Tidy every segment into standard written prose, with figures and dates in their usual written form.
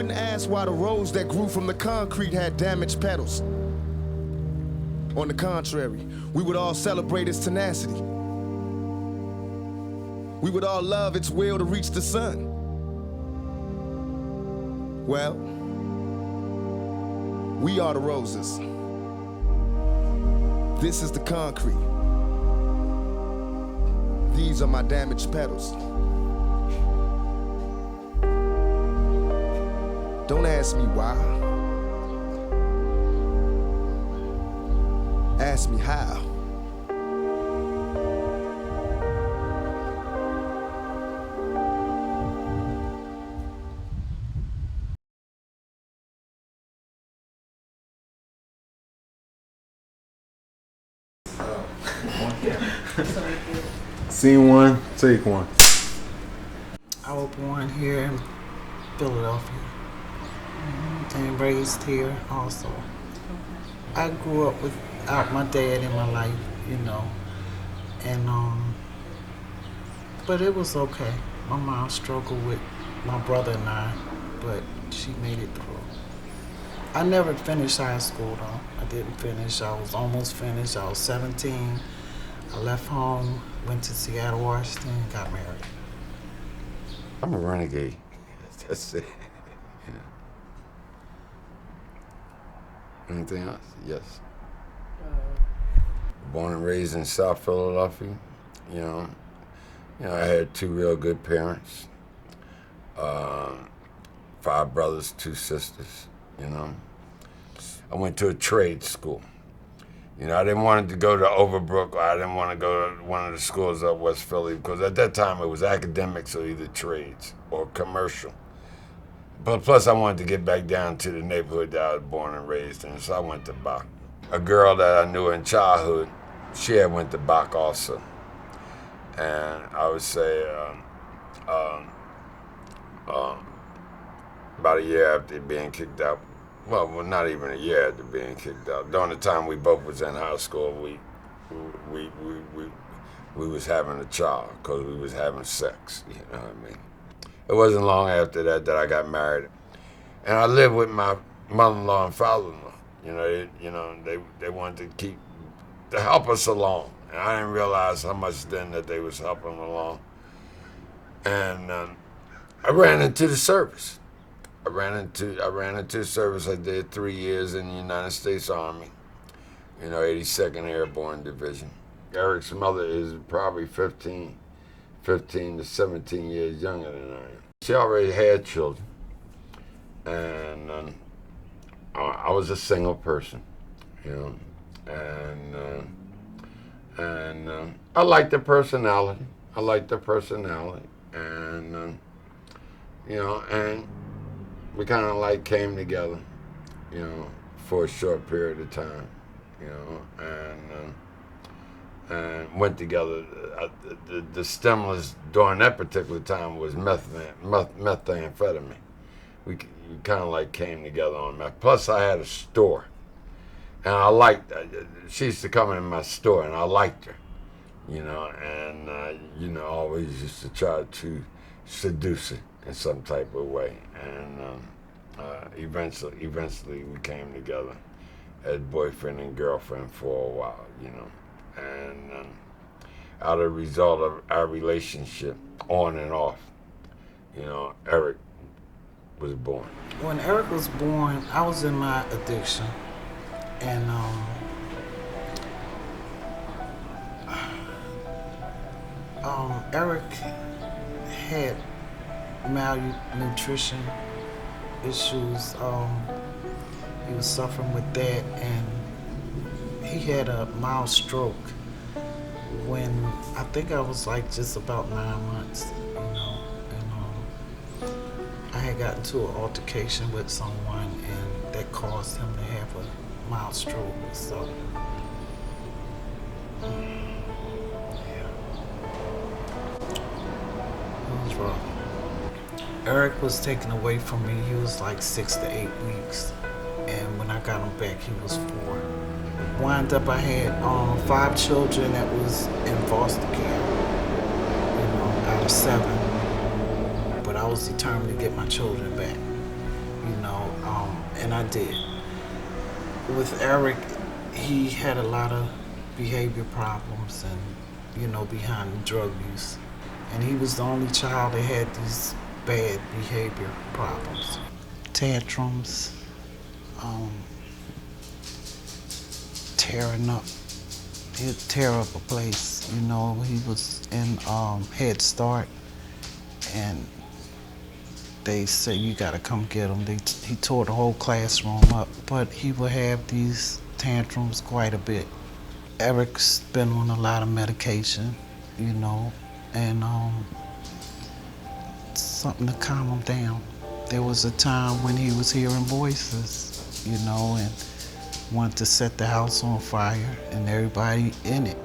wouldn't ask why the rose that grew from the concrete had damaged petals. On the contrary, we would all celebrate its tenacity. We would all love its will to reach the sun. Well, we are the roses. This is the concrete. These are my damaged petals. Don't ask me why. Ask me how. Scene one, take one. I was born here in Philadelphia and raised here also. I grew up without my dad in my life, you know, and but it was okay. My mom struggled with my brother and I, but she made it through. I never finished high school though. I didn't finish. I was almost finished. I was 17. I left home, went to Seattle, Washington, and got married. I'm a renegade. That's it. Yeah. Anything else? Yes. Born and raised in South Philadelphia. You know, I had two real good parents. 5 brothers, 2 sisters. You know, I went to a trade school. You know, I didn't want to go to Overbrook, or I didn't want to go to one of the schools up West Philly, because at that time it was academics or either trades or commercial. But plus I wanted to get back down to the neighborhood that I was born and raised in, so I went to Bach. A girl that I knew in childhood, she had went to Bach also. And I would say about a year after being kicked out, well, not even a year after being kicked out. During the time we both was in high school, we was having a child because we was having sex. You know what I mean? It wasn't long after that I got married, and I lived with my mother-in-law and father-in-law. You know, they wanted to help us along, and I didn't realize how much then that they was helping along. And I ran into the service. I ran into service. I did 3 years in the United States Army, 82nd Airborne Division. Eric's mother is probably 15 to 17 years younger than I am. She already had children, and I was a single person, and I liked the personality. And and we kind of like came together, for a short period of time, and went together. The stimulus during that particular time was methamphetamine. We kind of like came together on that. Plus, I had a store, and I liked. She used to come in my store, and I liked her, and always used to try to seduce her in some type of way, and eventually we came together as boyfriend and girlfriend for a while, and out of the result of our relationship, on and off, Eric was born. When Eric was born, I was in my addiction, and Eric had malnutrition issues. He was suffering with that, and he had a mild stroke when I think I was like just about 9 months, and I had gotten into an altercation with someone, and that caused him to have a mild stroke. So it was rough. Eric was taken away from me. He was like 6 to 8 weeks, and when I got him back, he was 4. Wind up, I had 5 children that was in foster care, out of 7. But I was determined to get my children back. and I did. With Eric, he had a lot of behavior problems and, behind drug use. And he was the only child that had these bad behavior problems. Tantrums, tearing up. He'd tear up a place. He was in Head Start, and they said, you gotta come get him. He tore the whole classroom up, but he would have these tantrums quite a bit. Eric's been on a lot of medication, and something to calm him down. There was a time when he was hearing voices, and wanted to set the house on fire and everybody in it.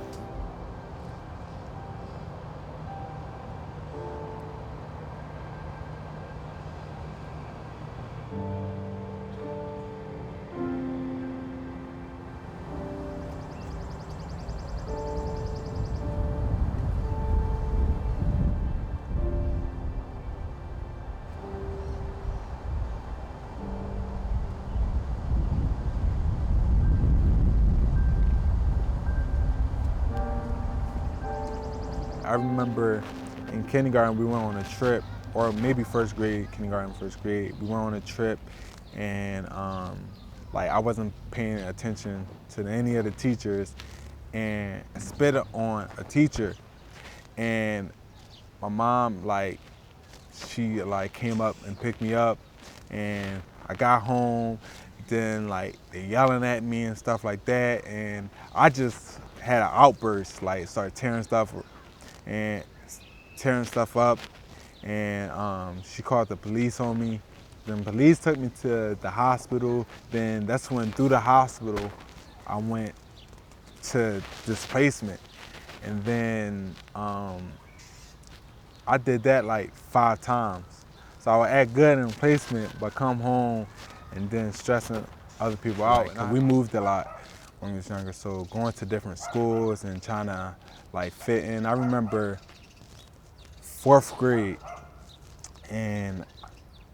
I remember in kindergarten we went on a trip, or maybe first grade, first grade, we went on a trip, and I wasn't paying attention to any of the teachers and spit on a teacher. And my mom, she came up and picked me up, and I got home, then they yelling at me and stuff like that, and I just had an outburst, started tearing stuff up, and she called the police on me. Then police took me to the hospital. Then that's when through the hospital I went to displacement, and then I did that 5 times. So I would act good in placement, but come home and then stressing other people out. And we moved a lot when we was younger, so going to different schools and trying to fit in. I remember 4th grade, and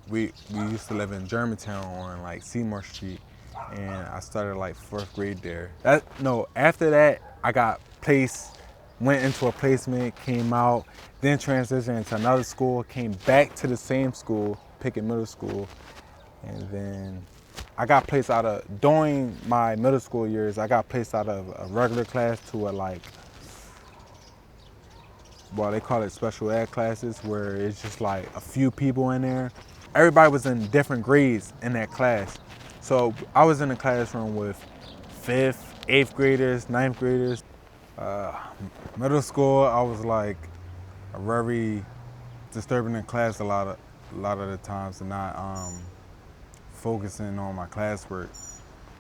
we used to live in Germantown on Seymour Street, and I started 4th grade there. After that I got placed, went into a placement, came out, then transitioned into another school, came back to the same school, Pickett Middle School, and then I got placed during my middle school years, I got placed out of a regular class to they call it special ed classes, where it's just a few people in there. Everybody was in different grades in that class. So I was in the classroom with 5th, 8th graders, 9th graders. Middle school, I was a very disturbing in class a lot of the times, and not focusing on my classwork.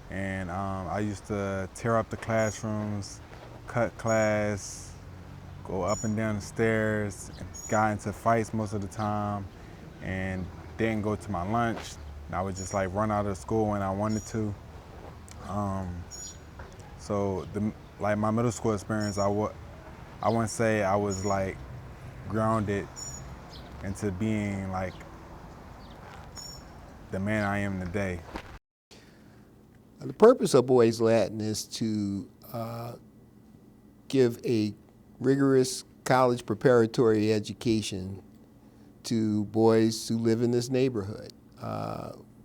And I used to tear up the classrooms, cut class, go up and down the stairs, and got into fights most of the time, and didn't go to my lunch. And I would just run out of school when I wanted to. So my middle school experience, I wouldn't say I was grounded into being the man I am today. The purpose of Boys Latin is to give a rigorous college preparatory education to boys who live in this neighborhood.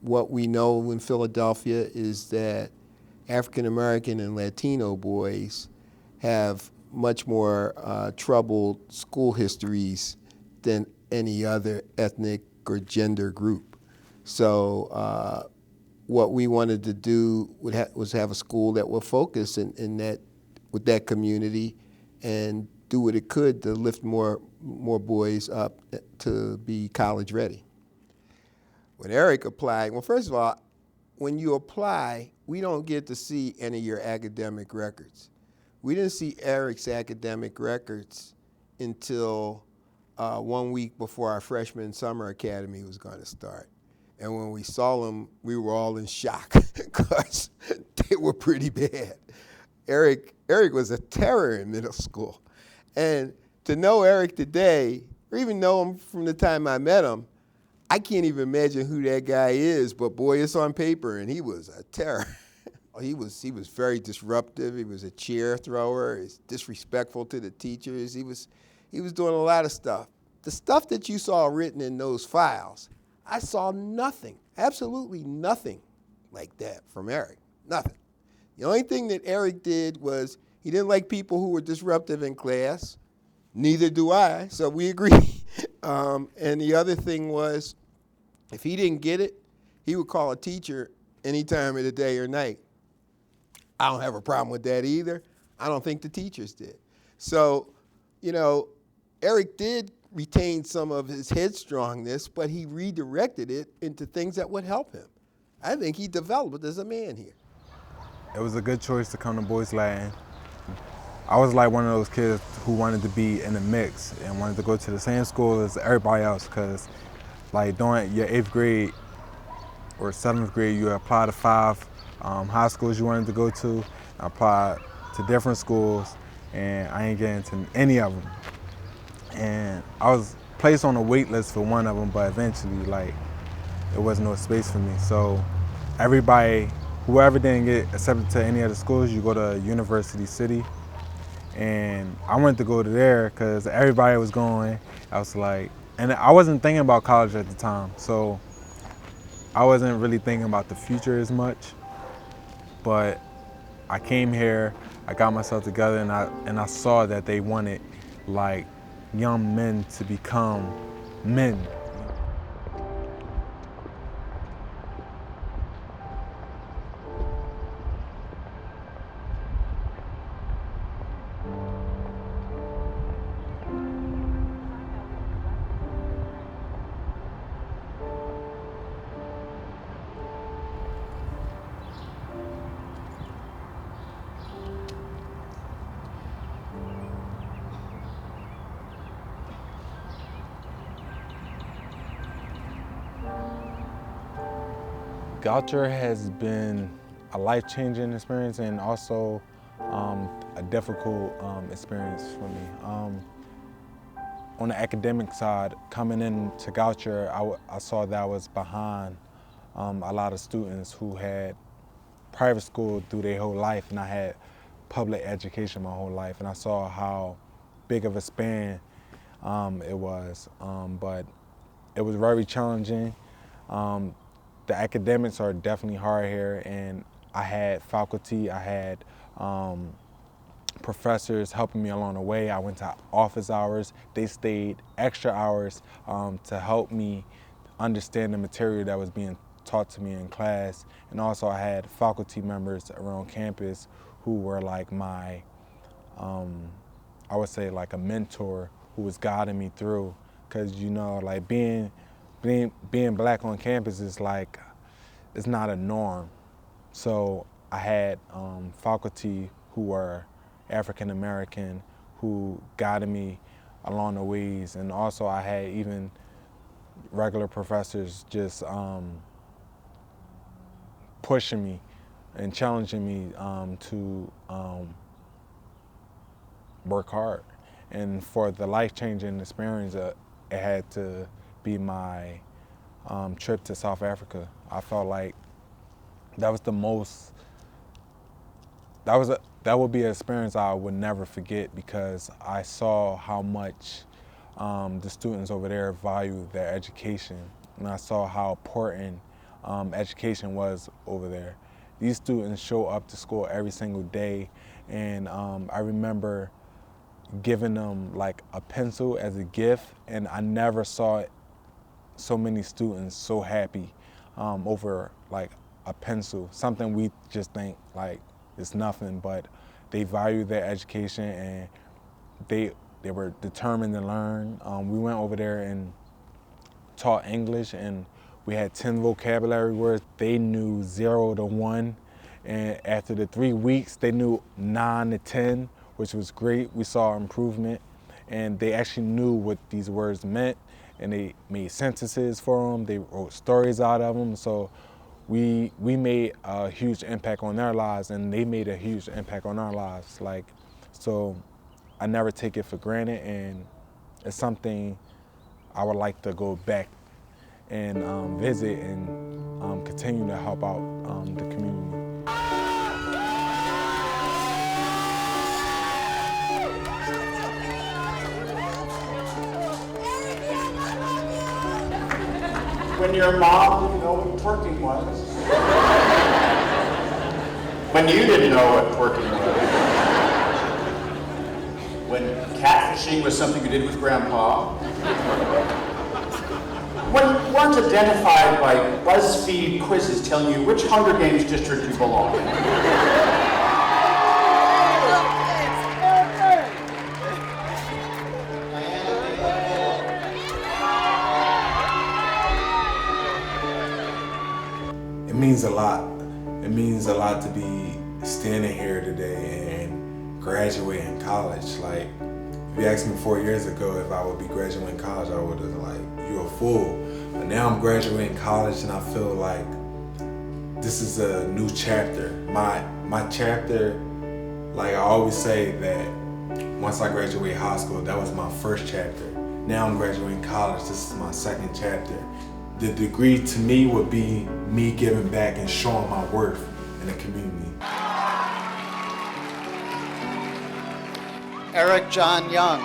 What we know in Philadelphia is that African American and Latino boys have much more troubled school histories than any other ethnic or gender group. So what we wanted to do was have a school that would focus with that community and do what it could to lift more boys up to be college ready. When Eric applied, well, first of all, when you apply, we don't get to see any of your academic records. We didn't see Eric's academic records until 1 week before our freshman summer academy was going to start. And when we saw them, we were all in shock because they were pretty bad. Eric was a terror in middle school. And to know Eric today, or even know him from the time I met him, I can't even imagine who that guy is, but boy, it's on paper, and he was a terror. He was very disruptive. He was a chair thrower. He's disrespectful to the teachers. He was doing a lot of stuff. The stuff that you saw written in those files, I saw nothing, absolutely nothing like that from Eric. Nothing. The only thing that Eric did was he didn't like people who were disruptive in class. Neither do I, so we agree. And the other thing was, if he didn't get it, he would call a teacher any time of the day or night. I don't have a problem with that either. I don't think the teachers did. So, Eric did retain some of his headstrongness, but he redirected it into things that would help him. I think he developed as a man here. It was a good choice to come to Boys Latin. I was like one of those kids who wanted to be in the mix and wanted to go to the same school as everybody else, because like during your 8th grade or 7th grade, you apply to 5 high schools you wanted to go to. I applied to different schools, and I ain't getting to any of them. And I was placed on a wait list for one of them, but eventually, there was no space for me. So everybody, whoever didn't get accepted to any of the schools, you go to University City. And I wanted to go to there because everybody was going. I was like, and I wasn't thinking about college at the time, so I wasn't really thinking about the future as much. But I came here, I got myself together, and I saw that they wanted young men to become men. Goucher has been a life-changing experience and also a difficult experience for me. On the academic side, coming into Goucher, I saw that I was behind a lot of students who had private school through their whole life, and I had public education my whole life, and I saw how big of a span it was, but it was very challenging. The academics are definitely hard here, and I had faculty, I had professors helping me along the way. I went to office hours. They stayed extra hours to help me understand the material that was being taught to me in class. And also I had faculty members around campus who were like my, I would say like a mentor who was guiding me through. Cause being black on campus is it's not a norm. So I had faculty who were African American who guided me along the ways, and also I had even regular professors just pushing me and challenging me to work hard. And for the life-changing experience, it had to be my trip to South Africa. I felt like that was the most, that would be an experience I would never forget, because I saw how much the students over there value their education, and I saw how important education was over there. These students show up to school every single day, and I remember giving them like a pencil as a gift, and I never saw so many students so happy over like a pencil, something we just think like it's nothing, but they value their education and they were determined to learn. We went over there and taught English, and we had 10 vocabulary words. They knew 0 to 1, and after the 3 weeks, they knew 9 to 10, which was great. We saw improvement, and they actually knew what these words meant, and they made sentences for them. They wrote stories out of them. So we made a huge impact on their lives, and they made a huge impact on our lives. So I never take it for granted, and it's something I would like to go back and visit and continue to help out the community. When your mom didn't know what twerking was. When you didn't know what twerking was. When catfishing was something you did with Grandpa. When you weren't identified by BuzzFeed quizzes telling you which Hunger Games district you belong in. It means a lot. It means a lot to be standing here today and graduating college. Like, if you asked me 4 years ago if I would be graduating college, I would have like, you're a fool. But now I'm graduating college and I feel like this is a new chapter. My chapter, like I always say that once I graduate high school, that was my first chapter. Now I'm graduating college, this is my second chapter. The degree to me would be me giving back and showing my worth in the community. Eric John Young.